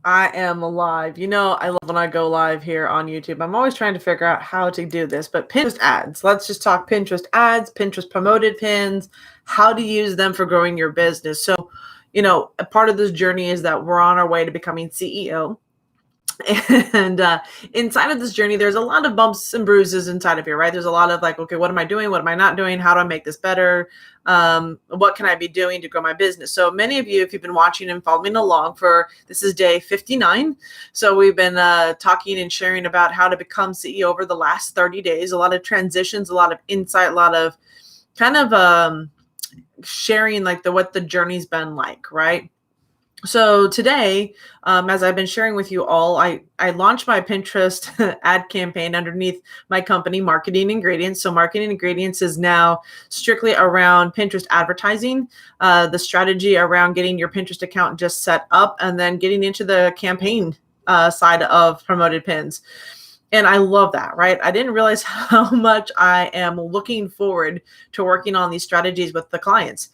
I am alive. I love when I go live here on YouTube. I'm always trying to figure out how to do this, but Pinterest ads. Let's just talk Pinterest ads, Pinterest promoted pins, how to use them for growing your business. So, a part of this journey is that we're on our way to becoming CEO. And inside of this journey, there's a lot of bumps and bruises inside of here, right? There's a lot of like, okay, what am I doing? What am I not doing? How do I make this better? What can I be doing to grow my business? So many of you, if you've been watching and following along this is day 59. So we've been talking and sharing about how to become CEO over the last 30 days, a lot of transitions, a lot of insight, a lot of kind of sharing like what the journey's been like, right? So today, as I've been sharing with you all, I launched my Pinterest ad campaign underneath my company, Marketing Ingredients. So Marketing Ingredients is now strictly around Pinterest advertising, the strategy around getting your Pinterest account just set up and then getting into the campaign side of promoted pins. And I love that, right? I didn't realize how much I am looking forward to working on these strategies with the clients.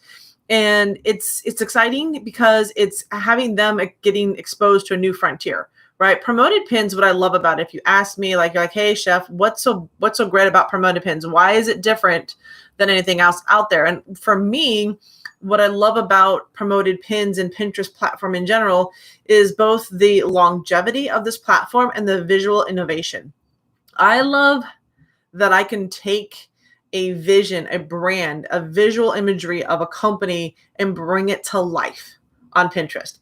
And it's exciting because it's having them getting exposed to a new frontier, right? Promoted pins, what I love about it, if you ask me like, hey chef, what's so great about promoted pins? Why is it different than anything else out there? And for me, what I love about promoted pins and Pinterest platform in general is both the longevity of this platform and the visual innovation. I love that I can take a vision, a brand, a visual imagery of a company and bring it to life on Pinterest.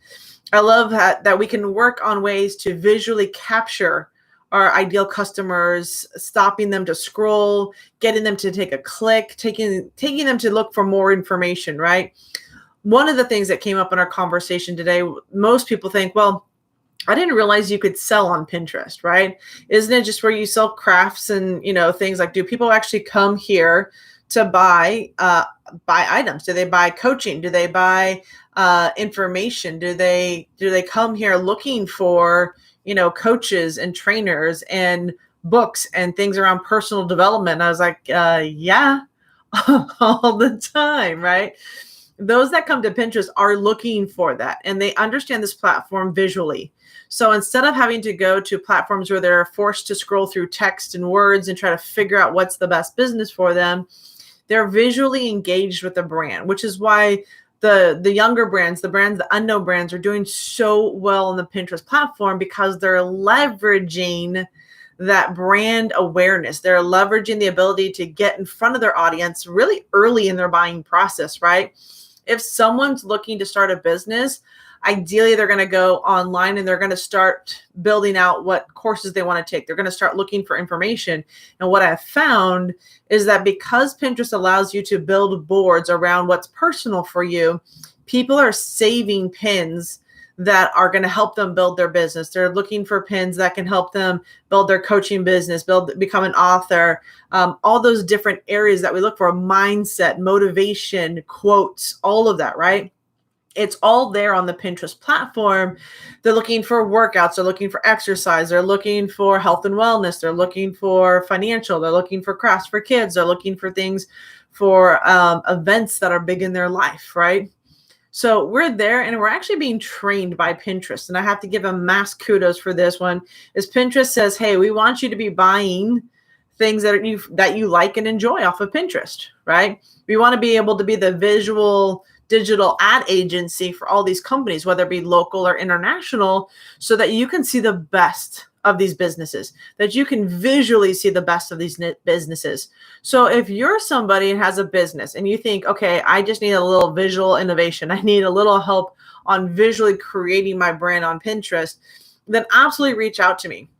I love that we can work on ways to visually capture our ideal customers, stopping them to scroll, getting them to take a click, taking them to look for more information, right? One of the things that came up in our conversation today, most people think, well, I didn't realize you could sell on Pinterest, right? Isn't it just where you sell crafts and, things like, do people actually come here to buy items? Do they buy coaching? Do they buy information? Do they come here looking for, coaches and trainers and books and things around personal development? And I was like, yeah, all the time, right? Those that come to Pinterest are looking for that, and they understand this platform visually. So instead of having to go to platforms where they're forced to scroll through text and words and try to figure out what's the best business for them, they're visually engaged with the brand, which is why the younger brands, the unknown brands are doing so well on the Pinterest platform, because they're leveraging that brand awareness. They're leveraging the ability to get in front of their audience really early in their buying process, right? If someone's looking to start a business, ideally they're going to go online and they're going to start building out what courses they want to take. They're going to start looking for information. And what I've found is that because Pinterest allows you to build boards around what's personal for you, people are saving pins that are going to help them build their business. They're looking for pins that can help them build their coaching business, become an author, all those different areas that we look for: mindset, motivation, quotes, all of that, right? It's all there on the Pinterest platform. They're looking for workouts. They're looking for exercise. They're looking for health and wellness. They're looking for financial. They're looking for crafts for kids. They're looking for things for events that are big in their life, right? So we're there, and we're actually being trained by Pinterest. And I have to give a mass kudos for this one, is Pinterest says, hey, we want you to be buying things that you like and enjoy off of Pinterest, right? We want to be able to be the visual digital ad agency for all these companies, whether it be local or international, so that you can see the best of these businesses, that you can visually see the best of these businesses. So if you're somebody who has a business and you think, okay, I just need a little visual innovation, I need a little help on visually creating my brand on Pinterest, then absolutely reach out to me.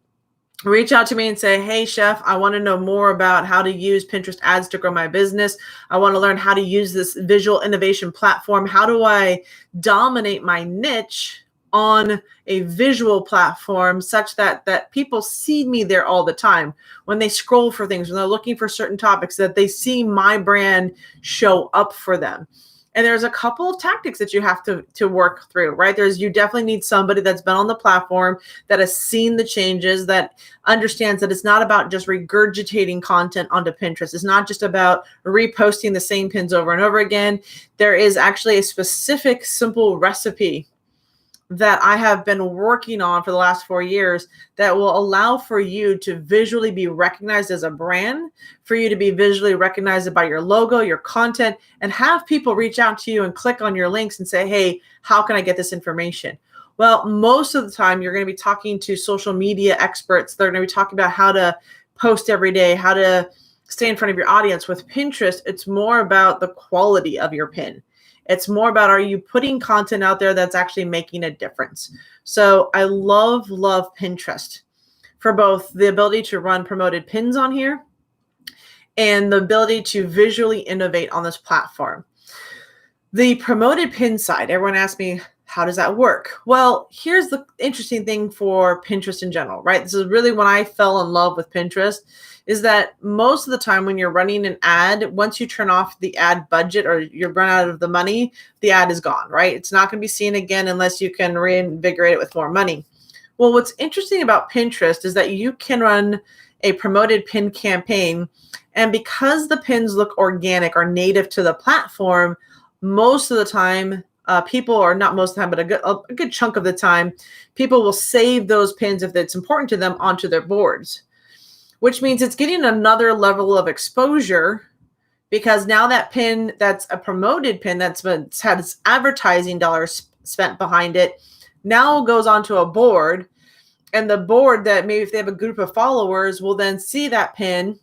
Reach out to me and say, hey, chef, I want to know more about how to use Pinterest ads to grow my business. I want to learn how to use this visual innovation platform. How do I dominate my niche on a visual platform such that people see me there all the time? When they scroll for things, when they're looking for certain topics, that they see my brand show up for them. And there's a couple of tactics that you have to work through, right? You definitely need somebody that's been on the platform, that has seen the changes, that understands that it's not about just regurgitating content onto Pinterest. It's not just about reposting the same pins over and over again. There is actually a specific, simple recipe that I have been working on for the last 4 years that will allow for you to visually be recognized as a brand, for you to be visually recognized by your logo, your content, and have people reach out to you and click on your links and say, hey, how can I get this information? Well, most of the time you're going to be talking to social media experts. They're going to be talking about how to post every day, how to stay in front of your audience. With Pinterest, it's more about the quality of your pin. It's more about, are you putting content out there that's actually making a difference? So I love Pinterest for both the ability to run promoted pins on here and the ability to visually innovate on this platform. The promoted pin side, everyone asks me, how does that work? Well, here's the interesting thing for Pinterest in general, right? This is really when I fell in love with Pinterest, is that most of the time when you're running an ad, once you turn off the ad budget or you run out of the money, the ad is gone, right? It's not going to be seen again unless you can reinvigorate it with more money. Well, what's interesting about Pinterest is that you can run a promoted pin campaign, and because the pins look organic or native to the platform, most of the time, people, or not most of the time, but a good chunk of the time, people will save those pins if it's important to them onto their boards, which means it's getting another level of exposure, because now that pin that's a promoted pin that's had its advertising dollars spent behind it now goes onto a board, and the board that maybe if they have a group of followers will then see that pin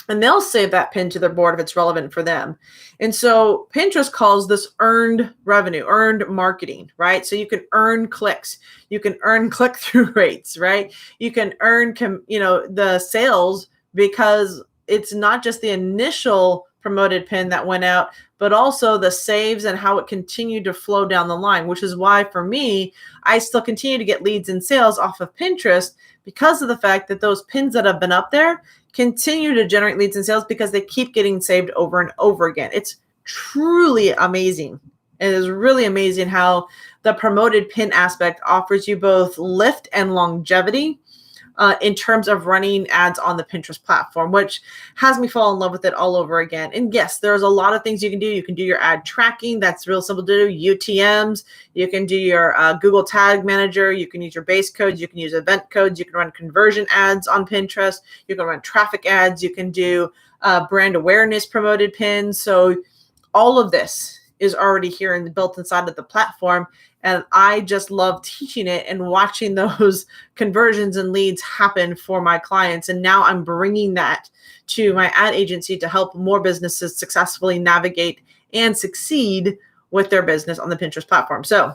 and they'll save that pin to their board if it's relevant for them. And so Pinterest calls this earned revenue, earned marketing, right? So you can earn clicks, you can earn click-through rates, right? You can earn, the sales, because it's not just the initial promoted pin that went out, but also the saves and how it continued to flow down the line, which is why for me, I still continue to get leads and sales off of Pinterest because of the fact that those pins that have been up there continue to generate leads and sales because they keep getting saved over and over again. It's truly amazing. It is really amazing how the promoted pin aspect offers you both lift and longevity in terms of running ads on the Pinterest platform, which has me fall in love with it all over again. And yes, there's a lot of things you can do. You can do your ad tracking. That's real simple to do. UTMs. You can do your Google Tag Manager. You can use your base codes. You can use event codes. You can run conversion ads on Pinterest. You can run traffic ads. You can do brand awareness promoted pins. So all of this is already here and built inside of the platform. And I just love teaching it and watching those conversions and leads happen for my clients. And now I'm bringing that to my ad agency to help more businesses successfully navigate and succeed with their business on the Pinterest platform. So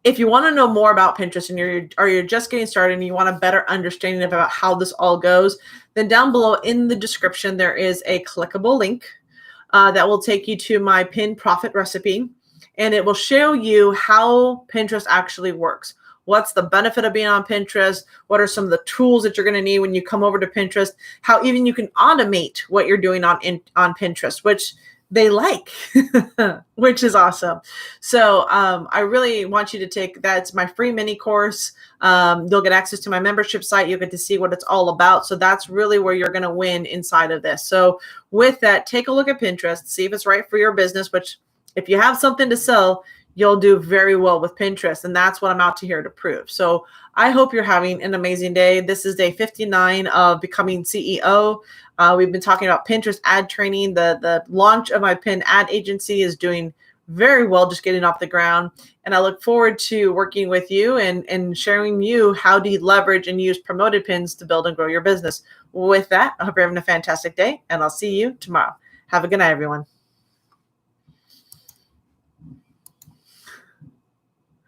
if you want to know more about Pinterest and you're just getting started and you want a better understanding about how this all goes, then down below in the description, there is a clickable link that will take you to my pin profit recipe. And it will show you how Pinterest actually works. What's the benefit of being on Pinterest? What are some of the tools that you're going to need when you come over to Pinterest? How even you can automate what you're doing on Pinterest, which they like, which is awesome. So I really want you to take that. It's my free mini course. You'll get access to my membership site. You'll get to see what it's all about. So that's really where you're going to win inside of this. So with that, take a look at Pinterest, see if it's right for your business, which if you have something to sell, you'll do very well with Pinterest. And that's what I'm out to here to prove. So I hope you're having an amazing day. This is day 59 of Becoming CEO. We've been talking about Pinterest ad training. The launch of my pin ad agency is doing very well, just getting off the ground. And I look forward to working with you and sharing you how to leverage and use promoted pins to build and grow your business. With that, I hope you're having a fantastic day, and I'll see you tomorrow. Have a good night, everyone.